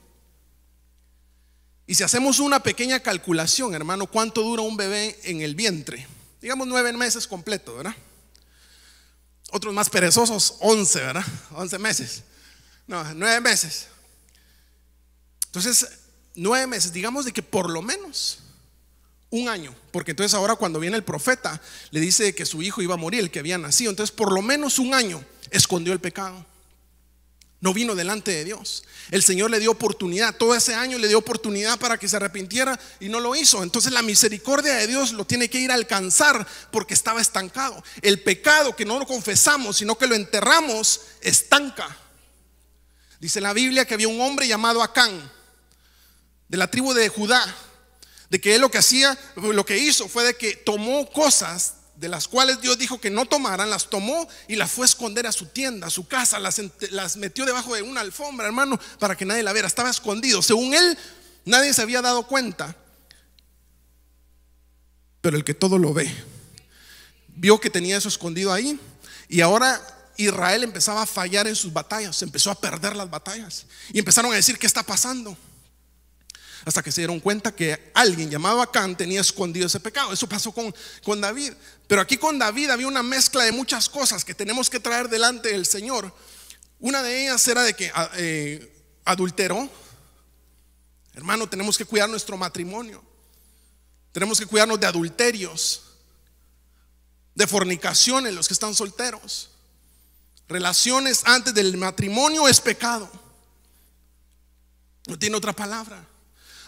Y si hacemos una pequeña calculación, hermano, ¿cuánto dura un bebé en el vientre? digamos 9 meses completos, ¿verdad? Otros más perezosos, 11, ¿verdad? 11 meses. No, 9 meses. Entonces, 9 meses, digamos de que por lo menos un año, porque entonces ahora cuando viene el profeta le dice que su hijo iba a morir, el que había nacido. Entonces por lo menos un año escondió el pecado, no vino delante de Dios. El Señor le dio oportunidad, todo ese año le dio oportunidad para que se arrepintiera y no lo hizo. Entonces la misericordia de Dios lo tiene que ir a alcanzar porque estaba estancado. El pecado que no lo confesamos sino que lo enterramos estanca. Dice la Biblia que había un hombre llamado Acán, de la tribu de Judá, de que él lo que hizo fue de que tomó cosas de las cuales Dios dijo que no tomaran, las tomó y las fue a esconder a su tienda, a su casa, las metió debajo de una alfombra, hermano, para que nadie la viera. Estaba escondido. Según él, nadie se había dado cuenta, pero el que todo lo ve vio que tenía eso escondido ahí. Y ahora Israel empezaba a fallar en sus batallas, empezó a perder las batallas y empezaron a decir: ¿qué está pasando? Hasta que se dieron cuenta que alguien llamado Acán tenía escondido ese pecado. Eso pasó con David. Pero aquí con David había una mezcla de muchas cosas que tenemos que traer delante del Señor. Una de ellas era de que adulteró. Hermano, tenemos que cuidar nuestro matrimonio. Tenemos que cuidarnos de adulterios, de fornicaciones, los que están solteros. Relaciones antes del matrimonio es pecado. No tiene otra palabra.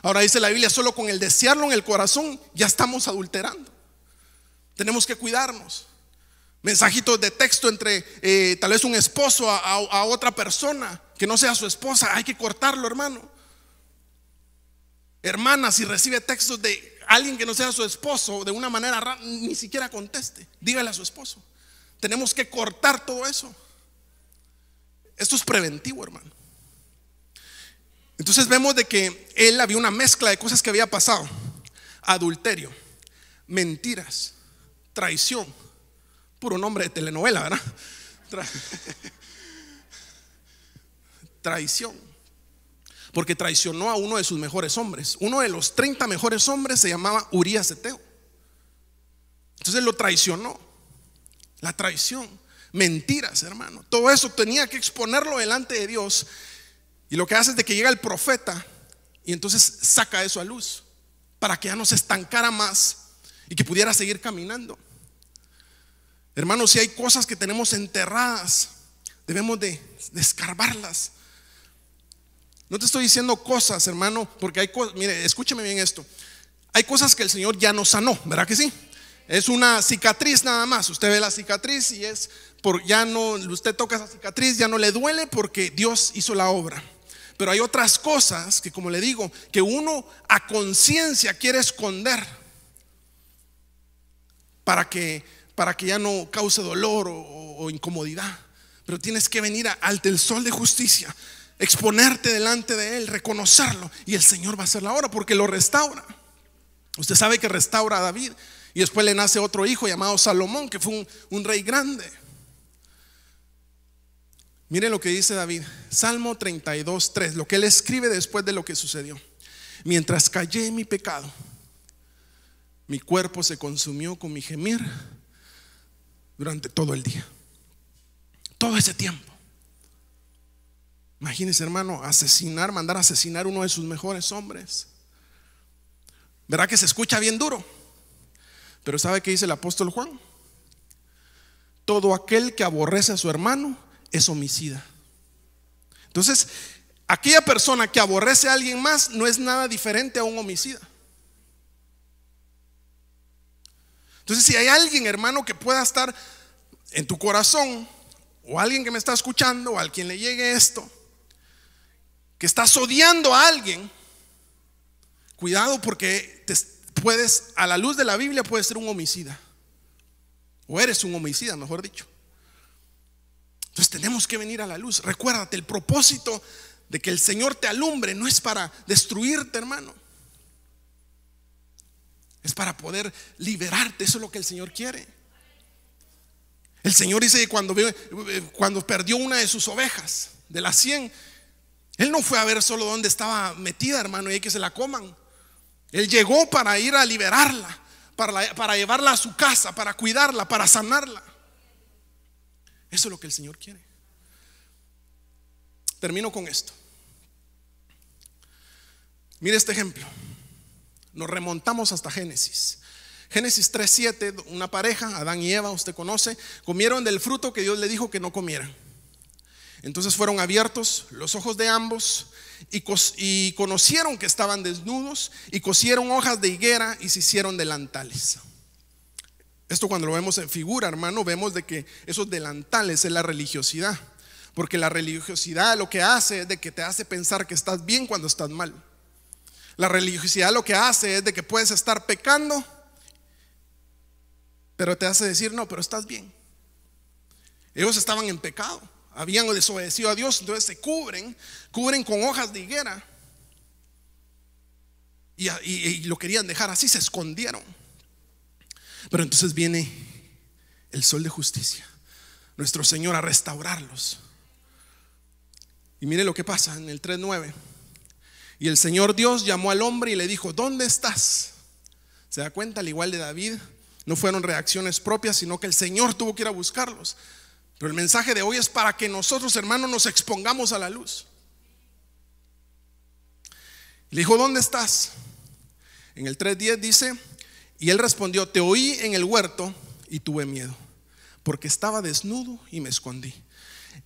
Ahora dice la Biblia: solo con el desearlo en el corazón ya estamos adulterando. Tenemos que cuidarnos. Mensajitos de texto entre tal vez un esposo a otra persona que no sea su esposa, hay que cortarlo, hermano. Hermana, si recibe textos de alguien que no sea su esposo de una manera rara, ni siquiera conteste, dígale a su esposo. Tenemos que cortar todo eso. Esto es preventivo, hermano. Entonces vemos de que él había una mezcla de cosas que había pasado: adulterio, mentiras, traición. Puro nombre de telenovela, ¿verdad? Traición, porque traicionó a uno de sus mejores hombres. Uno de los 30 mejores hombres se llamaba Urías Eteo. Entonces lo traicionó. La traición, mentiras, hermano. Todo eso tenía que exponerlo delante de Dios. Y lo que hace es de que llega el profeta y entonces saca eso a luz para que ya no se estancara más y que pudiera seguir caminando. Hermanos, si hay cosas que tenemos enterradas, debemos de escarbarlas. No te estoy diciendo cosas, hermano, porque hay cosas, mire, escúcheme bien esto. Hay cosas que el Señor ya nos sanó, ¿verdad que sí? Es una cicatriz nada más. Usted ve la cicatriz y ya no, usted toca esa cicatriz, ya no le duele porque Dios hizo la obra. Pero hay otras cosas que, como le digo, que uno a conciencia quiere esconder para que ya no cause dolor o incomodidad. Pero tienes que venir ante el sol de justicia, exponerte delante de Él, reconocerlo, y el Señor va a hacer la obra porque lo restaura. Usted sabe que restaura a David y después le nace otro hijo llamado Salomón, que fue un rey grande. Miren lo que dice David, Salmo 32:3, lo que él escribe después de lo que sucedió: mientras callé en mi pecado, mi cuerpo se consumió con mi gemir durante todo el día. Todo ese tiempo. Imagínense, hermano, mandar a asesinar a uno de sus mejores hombres. ¿Verdad que se escucha bien duro? Pero ¿sabe qué dice el apóstol Juan? Todo aquel que aborrece a su hermano es homicida. Entonces, aquella persona que aborrece a alguien más no es nada diferente a un homicida. Entonces, si hay alguien, hermano, que pueda estar en tu corazón, o alguien que me está escuchando, o a quien le llegue esto, que estás odiando a alguien, cuidado, porque a la luz de la Biblia puedes ser un homicida, o eres un homicida, mejor dicho. Entonces tenemos que venir a la luz. Recuérdate, el propósito de que el Señor te alumbre no es para destruirte, hermano, es para poder liberarte. Eso es lo que el Señor quiere. El Señor dice que cuando perdió una de sus ovejas, de las 100, Él no fue a ver solo dónde estaba metida, hermano, y hay que se la coman. Él llegó para ir a liberarla, para llevarla a su casa, para cuidarla, para sanarla. Eso es lo que el Señor quiere. Termino con esto. Mire este ejemplo. Nos remontamos hasta Génesis. Génesis 3:7, una pareja, Adán y Eva, usted conoce, comieron del fruto que Dios le dijo que no comieran. Entonces fueron abiertos los ojos de ambos y conocieron que estaban desnudos y cosieron hojas de higuera y se hicieron delantales. Esto cuando lo vemos en figura, hermano, vemos de que esos delantales es la religiosidad. Porque la religiosidad lo que hace es de que te hace pensar que estás bien cuando estás mal. La religiosidad lo que hace es de que puedes estar pecando, pero te hace decir no, pero estás bien. Ellos estaban en pecado, habían desobedecido a Dios, entonces se cubren con hojas de higuera y lo querían dejar así, se escondieron. Pero entonces viene el sol de justicia, nuestro Señor, a restaurarlos. Y mire lo que pasa en el 3:9. Y el Señor Dios llamó al hombre y le dijo: ¿dónde estás? Se da cuenta, al igual de David, no fueron reacciones propias, sino que el Señor tuvo que ir a buscarlos. Pero el mensaje de hoy es para que nosotros, hermanos, nos expongamos a la luz. Le dijo: ¿dónde estás? En el 3:10 dice: y él respondió: te oí en el huerto y tuve miedo, porque estaba desnudo y me escondí.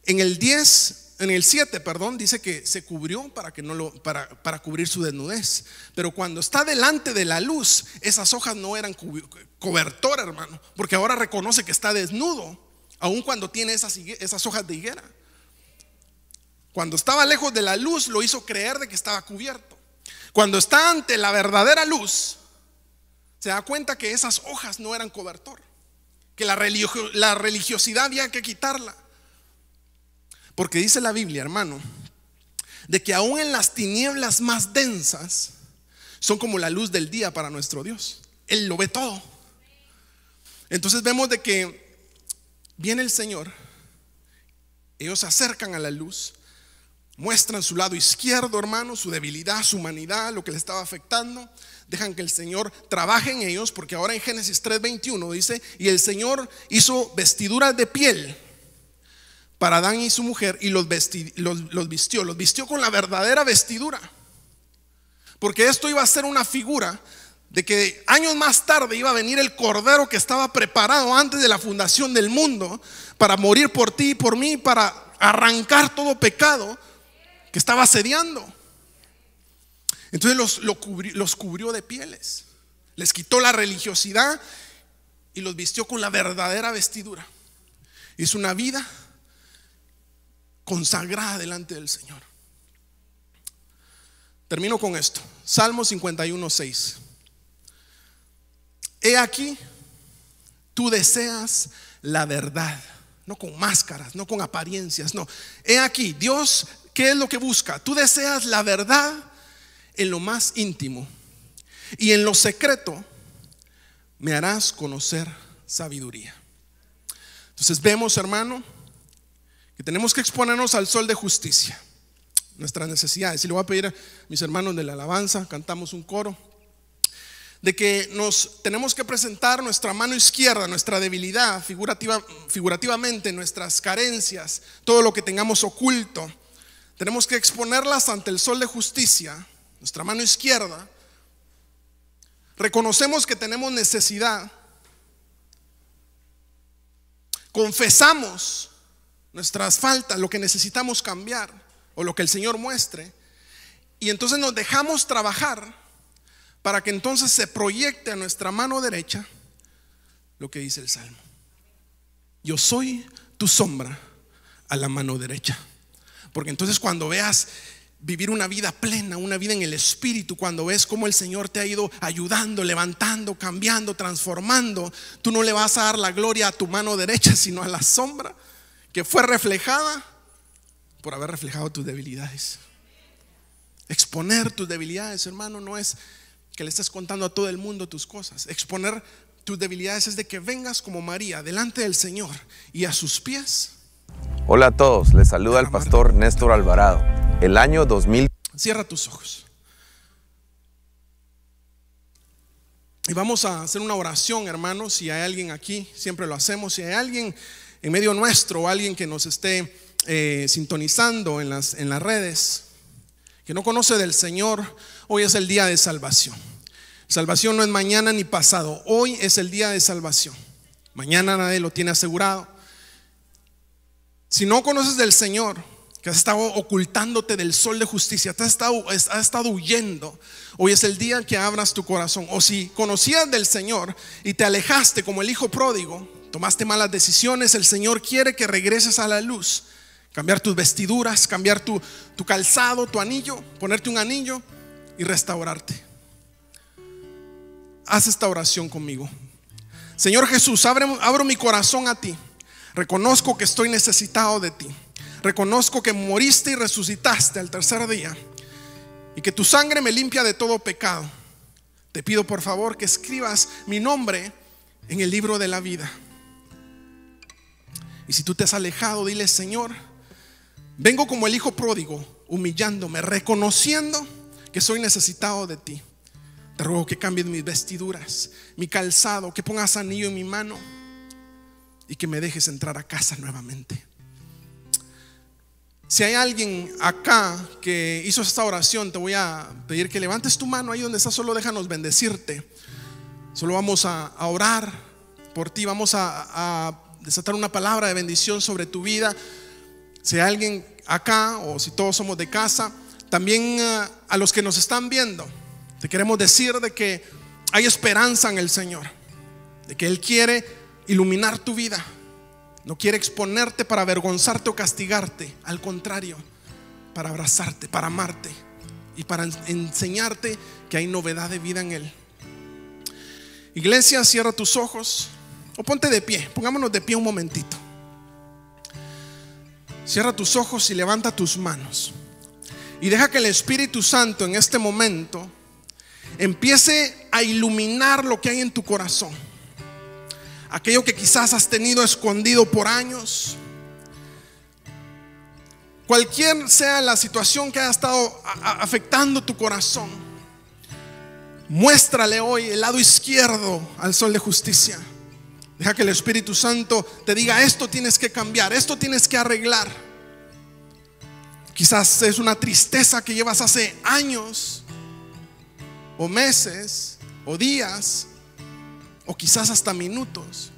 En el 7, dice que se cubrió para cubrir su desnudez. Pero cuando está delante de la luz, esas hojas no eran cobertor, hermano, porque ahora reconoce que está desnudo, aun cuando tiene esas hojas de higuera. Cuando estaba lejos de la luz, lo hizo creer de que estaba cubierto. Cuando está ante la verdadera luz, se da cuenta que esas hojas no eran cobertor, que la religiosidad había que quitarla. Porque dice la Biblia, hermano, de que aún en las tinieblas más densas son como la luz del día para nuestro Dios. Él lo ve todo. Entonces vemos de que viene el Señor, ellos se acercan a la luz, muestran su lado izquierdo, hermano, su debilidad, su humanidad, lo que le estaba afectando. Dejan que el Señor trabaje en ellos, porque ahora en Génesis 3:21 dice: y el Señor hizo vestiduras de piel para Adán y su mujer y los vistió con la verdadera vestidura. Porque esto iba a ser una figura de que años más tarde iba a venir el Cordero que estaba preparado antes de la fundación del mundo para morir por ti y por mí, para arrancar todo pecado que estaba asediando. Entonces los cubrió de pieles, les quitó la religiosidad y los vistió con la verdadera vestidura. Hizo una vida consagrada delante del Señor. Termino con esto. Salmo 51:6. He aquí, tú deseas la verdad, no con máscaras, no con apariencias, no. He aquí, Dios, ¿qué es lo que busca? Tú deseas la verdad en lo más íntimo, y en lo secreto me harás conocer sabiduría. Entonces vemos, hermano, que tenemos que exponernos al sol de justicia, nuestras necesidades. Y le voy a pedir a mis hermanos de la alabanza, cantamos un coro, de que nos tenemos que presentar nuestra mano izquierda, nuestra debilidad, figurativamente nuestras carencias, todo lo que tengamos oculto. Tenemos que exponerlas ante el sol de justicia, nuestra mano izquierda. Reconocemos que tenemos necesidad, confesamos nuestras faltas, lo que necesitamos cambiar o lo que el Señor muestre, y entonces nos dejamos trabajar para que entonces se proyecte a nuestra mano derecha lo que dice el Salmo: yo soy tu sombra a la mano derecha. Porque entonces cuando veas vivir una vida plena, una vida en el Espíritu, cuando ves cómo el Señor te ha ido ayudando, levantando, cambiando, transformando, tú no le vas a dar la gloria a tu mano derecha, sino a la sombra que fue reflejada por haber reflejado tus debilidades. Exponer tus debilidades, hermano, no es que le estés contando a todo el mundo tus cosas. Exponer tus debilidades es de que vengas como María delante del Señor y a sus pies. Hola a todos, les saluda el pastor Néstor Alvarado. El año 2000. Cierra tus ojos. Y vamos a hacer una oración, hermanos. Si hay alguien aquí, siempre lo hacemos. Si hay alguien en medio nuestro o alguien que nos esté sintonizando en las redes, que no conoce del Señor, hoy es el día de salvación. Salvación no es mañana ni pasado, hoy es el día de salvación. Mañana nadie lo tiene asegurado. Si no conoces del Señor, que has estado ocultándote del sol de justicia, has estado huyendo, hoy es el día que abras tu corazón. O si conocías del Señor y te alejaste como el hijo pródigo, tomaste malas decisiones, el Señor quiere que regreses a la luz. Cambiar tus vestiduras, cambiar tu calzado, tu anillo, ponerte un anillo y restaurarte. Haz esta oración conmigo. Señor Jesús, abro mi corazón a ti. Reconozco que estoy necesitado de ti. Reconozco que moriste y resucitaste al tercer día y que tu sangre me limpia de todo pecado. Te pido por favor que escribas mi nombre en el libro de la vida. Y si tú te has alejado, dile: Señor, vengo como el hijo pródigo, humillándome, reconociendo que soy necesitado de ti. Te ruego que cambies mis vestiduras, mi calzado, que pongas anillo en mi mano y que me dejes entrar a casa nuevamente. Si hay alguien acá que hizo esta oración, te voy a pedir que levantes tu mano ahí donde estás. Solo déjanos bendecirte. Solo vamos a orar por ti. Vamos a desatar una palabra de bendición sobre tu vida. Si hay alguien acá o si todos somos de casa, también a los que nos están viendo, te queremos decir de que hay esperanza en el Señor, de que Él quiere iluminar tu vida. No quiere exponerte para avergonzarte o castigarte. Al contrario, para abrazarte, para amarte y para enseñarte que hay novedad de vida en Él. Iglesia, cierra tus ojos o ponte de pie. Pongámonos de pie un momentito. Cierra tus ojos y levanta tus manos. Y deja que el Espíritu Santo en este momento empiece a iluminar lo que hay en tu corazón. Aquello que quizás has tenido escondido por años. Cualquier sea la situación que haya estado afectando tu corazón, muéstrale hoy el lado izquierdo al sol de justicia. Deja que el Espíritu Santo te diga: esto tienes que cambiar, esto tienes que arreglar. Quizás es una tristeza que llevas hace años o meses o días o quizás hasta minutos.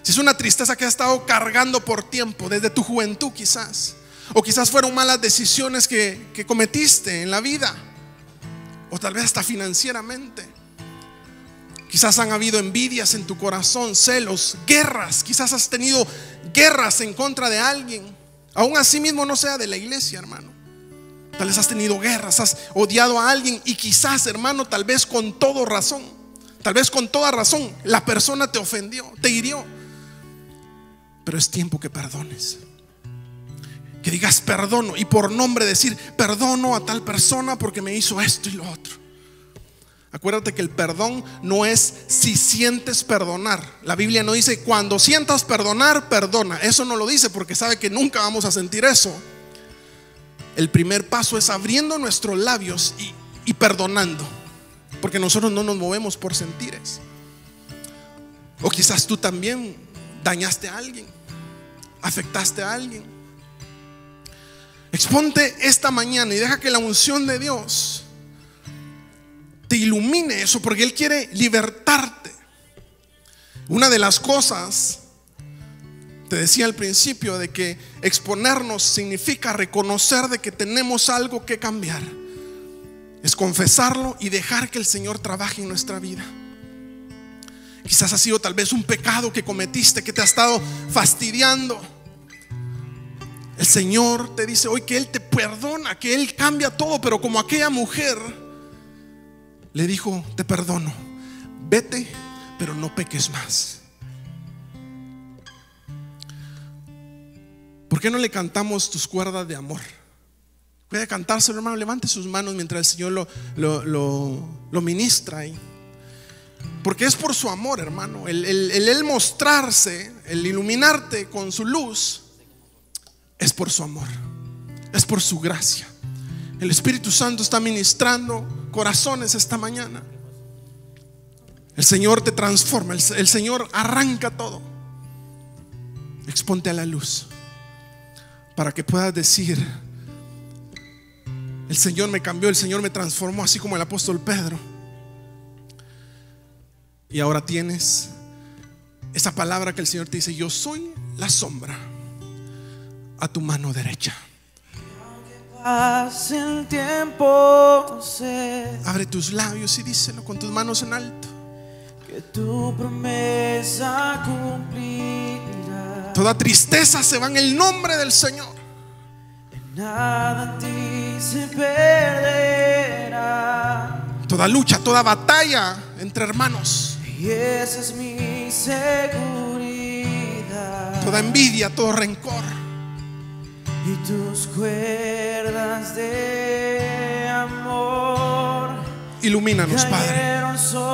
Si es una tristeza que has estado cargando por tiempo, desde tu juventud quizás, o quizás fueron malas decisiones que cometiste en la vida, o tal vez hasta financieramente. Quizás han habido envidias en tu corazón, celos, guerras. Quizás has tenido guerras en contra de alguien, aún así mismo no sea de la iglesia, hermano. Tal vez has tenido guerras, has odiado a alguien y quizás, hermano, tal vez con toda razón. Tal vez con toda razón la persona te ofendió, te hirió. Pero es tiempo que perdones. Que digas: perdono, y por nombre decir: perdono a tal persona porque me hizo esto y lo otro. Acuérdate que el perdón no es si sientes perdonar. La Biblia no dice: cuando sientas perdonar, perdona. Eso no lo dice porque sabe que nunca vamos a sentir eso. El primer paso es abriendo nuestros labios y perdonando, porque nosotros no nos movemos por sentires. O quizás tú también dañaste a alguien, afectaste a alguien. Exponte esta mañana y deja que la unción de Dios te ilumine eso, porque Él quiere libertarte. Una de las cosas, te decía al principio, de que exponernos significa reconocer de que tenemos algo que cambiar. Es confesarlo y dejar que el Señor trabaje en nuestra vida. Quizás ha sido tal vez un pecado que cometiste, que te ha estado fastidiando. El Señor te dice hoy que Él te perdona, que Él cambia todo. Pero como aquella mujer le dijo: te perdono, vete, pero no peques más. ¿Por qué no le cantamos tus cuerdas de amor? Puede cantárselo, hermano. Levante sus manos mientras el Señor lo ministra ahí. Porque es por su amor, hermano. El mostrarse, el iluminarte con su luz, es por su amor, es por su gracia. El Espíritu Santo está ministrando corazones esta mañana. El Señor te transforma, el Señor arranca todo. Exponte a la luz para que puedas decir: el Señor me cambió, el Señor me transformó, así como el apóstol Pedro. Y ahora tienes esa palabra que el Señor te dice: yo soy la sombra a tu mano derecha. Pase el tiempo, abre tus labios y díselo con tus manos en alto. Que tu promesa cumplirá. Toda tristeza se va en el nombre del Señor. Nada en ti se perderá. Toda lucha, toda batalla entre hermanos, Y esa es mi seguridad. toda envidia, todo rencor, Y tus cuerdas de amor ilumínanos, Padre. cayeron sobre